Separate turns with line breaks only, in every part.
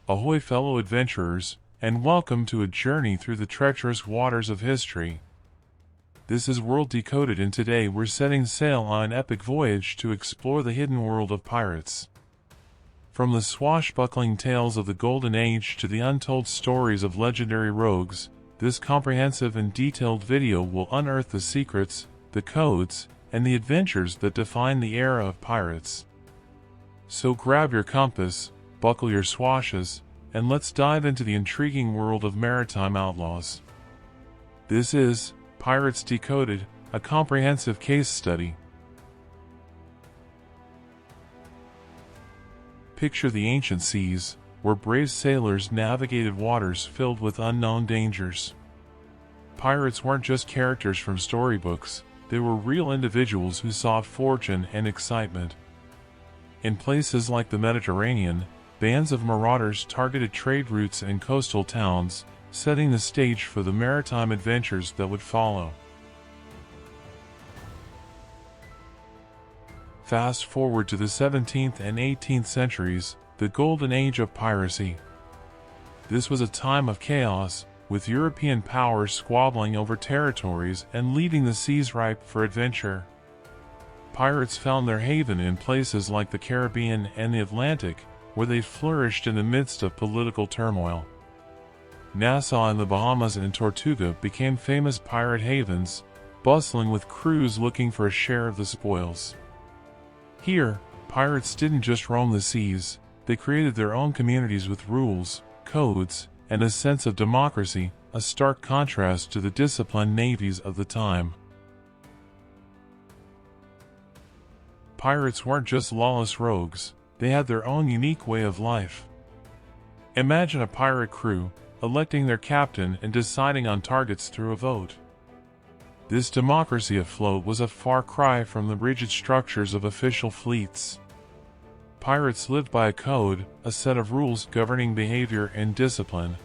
Ahoy, fellow adventurers, and welcome to a journey through the treacherous waters of history. This is World Decoded, and today we're setting sail on an epic voyage to explore the hidden world of pirates. From the swashbuckling tales of the Golden Age to the untold stories of legendary rogues, this comprehensive and detailed video will unearth the secrets, the codes, and the adventures that define the era of pirates. So grab your compass, buckle your swashes, and let's dive into the intriguing world of maritime outlaws. This is Pirates Decoded, a comprehensive case study. Picture the ancient seas, where brave sailors navigated waters filled with unknown dangers. Pirates weren't just characters from storybooks, they were real individuals who sought fortune and excitement. In places like the Mediterranean, bands of marauders targeted trade routes and coastal towns, setting the stage for the maritime adventures that would follow. Fast forward to the 17th and 18th centuries, the Golden Age of Piracy. This was a time of chaos, with European powers squabbling over territories and leaving the seas ripe for adventure. Pirates found their haven in places like the Caribbean and the Atlantic, where they flourished in the midst of political turmoil. Nassau and the Bahamas and Tortuga became famous pirate havens, bustling with crews looking for a share of the spoils. Here, pirates didn't just roam the seas, they created their own communities with rules, codes, and a sense of democracy, a stark contrast to the disciplined navies of the time. Pirates weren't just lawless rogues, they had their own unique way of life. Imagine a pirate crew, electing their captain and deciding on targets through a vote. This democracy afloat was a far cry from the rigid structures of official fleets. Pirates lived by a code, a set of rules governing behavior and discipline.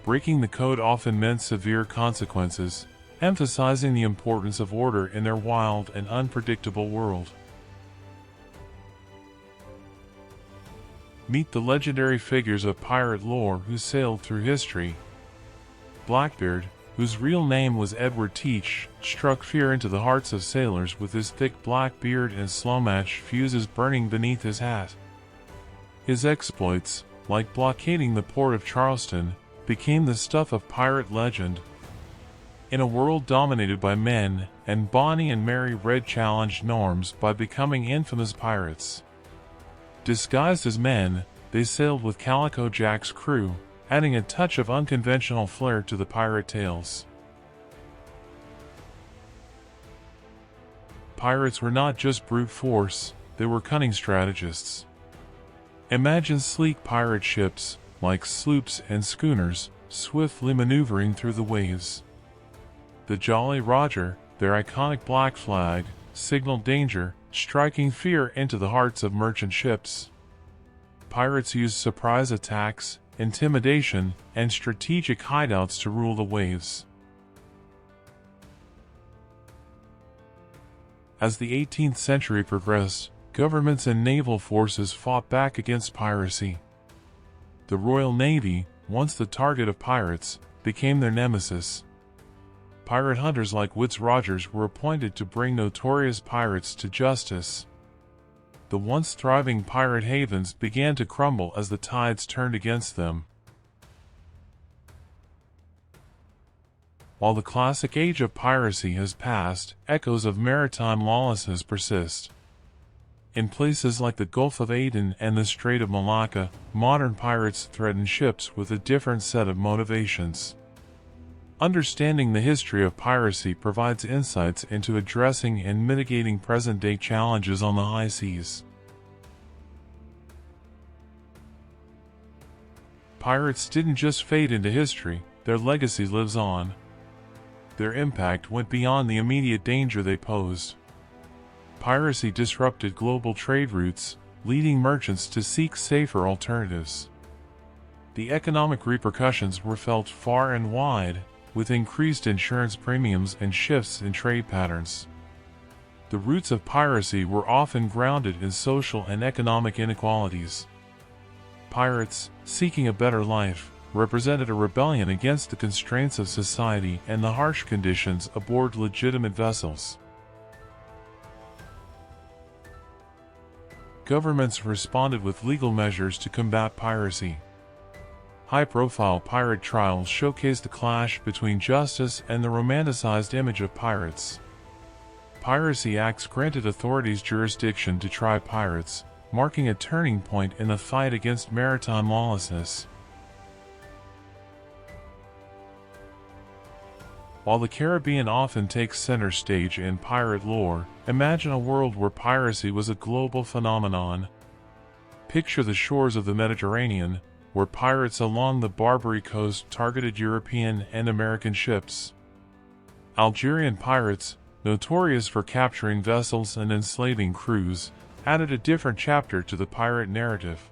Breaking the code often meant severe consequences, emphasizing the importance of order in their wild and unpredictable world. Meet the legendary figures of pirate lore who sailed through history. Blackbeard, whose real name was Edward Teach, struck fear into the hearts of sailors with his thick black beard and slow-match fuses burning beneath his hat. His exploits, like blockading the port of Charleston, became the stuff of pirate legend. In a world dominated by men, Anne Bonny and Mary Red challenged norms by becoming infamous pirates. Disguised as men, they sailed with Calico Jack's crew, adding a touch of unconventional flair to the pirate tales. Pirates were not just brute force, they were cunning strategists. Imagine sleek pirate ships, like sloops and schooners, swiftly maneuvering through the waves. The Jolly Roger, their iconic black flag, signaled danger, striking fear into the hearts of merchant ships. Pirates used surprise attacks, intimidation, and strategic hideouts to rule the waves. As the 18th century progressed, governments and naval forces fought back against piracy. The Royal Navy, once the target of pirates, became their nemesis. Pirate hunters like Wits Rogers were appointed to bring notorious pirates to justice. The once thriving pirate havens began to crumble as the tides turned against them. While the classic age of piracy has passed, echoes of maritime lawlessness persist. In places like the Gulf of Aden and the Strait of Malacca, modern pirates threaten ships with a different set of motivations. Understanding the history of piracy provides insights into addressing and mitigating present-day challenges on the high seas. Pirates didn't just fade into history, their legacy lives on. Their impact went beyond the immediate danger they posed. Piracy disrupted global trade routes, leading merchants to seek safer alternatives. The economic repercussions were felt far and wide, with increased insurance premiums and shifts in trade patterns. The roots of piracy were often grounded in social and economic inequalities. Pirates, seeking a better life, represented a rebellion against the constraints of society and the harsh conditions aboard legitimate vessels. Governments responded with legal measures to combat piracy. High-profile pirate trials showcased the clash between justice and the romanticized image of pirates. Piracy Acts granted authorities jurisdiction to try pirates, marking a turning point in the fight against maritime lawlessness. While the Caribbean often takes center stage in pirate lore, imagine a world where piracy was a global phenomenon. Picture the shores of the Mediterranean, where pirates along the Barbary coast targeted European and American ships. Algerian pirates, notorious for capturing vessels and enslaving crews, added a different chapter to the pirate narrative.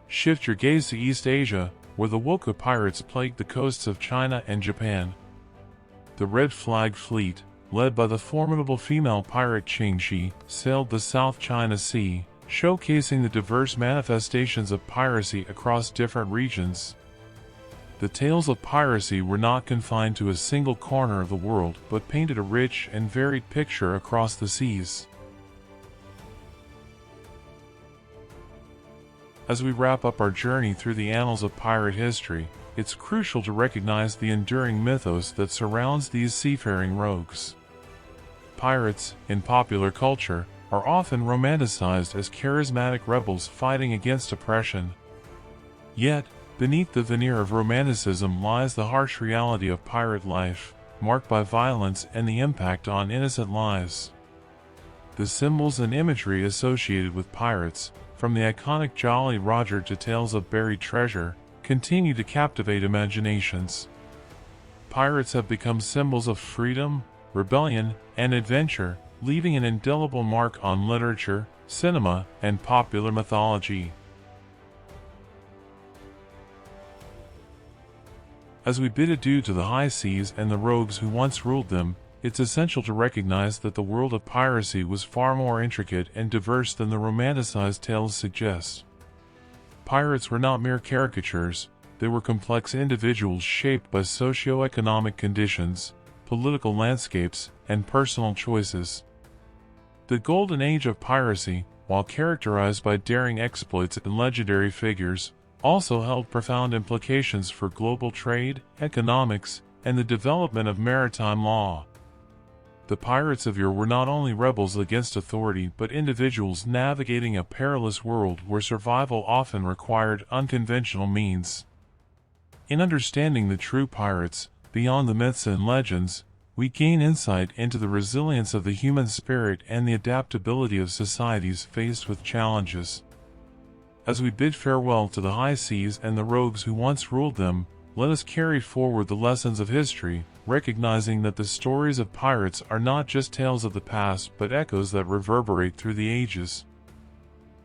Shift your gaze to East Asia, where the Woka pirates plagued the coasts of China and Japan. The Red Flag Fleet, led by the formidable female pirate Qingxi, sailed the South China Sea, showcasing the diverse manifestations of piracy across different regions. The tales of piracy were not confined to a single corner of the world, but painted a rich and varied picture across the seas. As we wrap up our journey through the annals of pirate history, it's crucial to recognize the enduring mythos that surrounds these seafaring rogues. Pirates, in popular culture, are often romanticized as charismatic rebels fighting against oppression. Yet, beneath the veneer of romanticism lies the harsh reality of pirate life, marked by violence and the impact on innocent lives. The symbols and imagery associated with pirates, from the iconic Jolly Roger to tales of buried treasure, continue to captivate imaginations. Pirates have become symbols of freedom, rebellion, and adventure, leaving an indelible mark on literature, cinema, and popular mythology. As we bid adieu to the high seas and the rogues who once ruled them, it's essential to recognize that the world of piracy was far more intricate and diverse than the romanticized tales suggest. Pirates were not mere caricatures, they were complex individuals shaped by socio-economic conditions, political landscapes, and personal choices. The Golden Age of Piracy, while characterized by daring exploits and legendary figures, also held profound implications for global trade, economics, and the development of maritime law. The pirates of yore were not only rebels against authority but individuals navigating a perilous world where survival often required unconventional means. In understanding the true pirates, beyond the myths and legends, we gain insight into the resilience of the human spirit and the adaptability of societies faced with challenges. As we bid farewell to the high seas and the rogues who once ruled them, let us carry forward the lessons of history, recognizing that the stories of pirates are not just tales of the past but echoes that reverberate through the ages.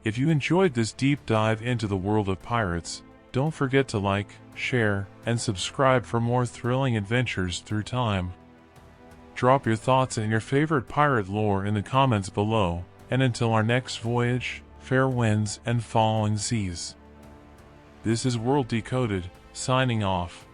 If you enjoyed this deep dive into the world of pirates, don't forget to like, share, and subscribe for more thrilling adventures through time. Drop your thoughts and your favorite pirate lore in the comments below, and until our next voyage, fair winds and following seas. This is World Decoded, signing off.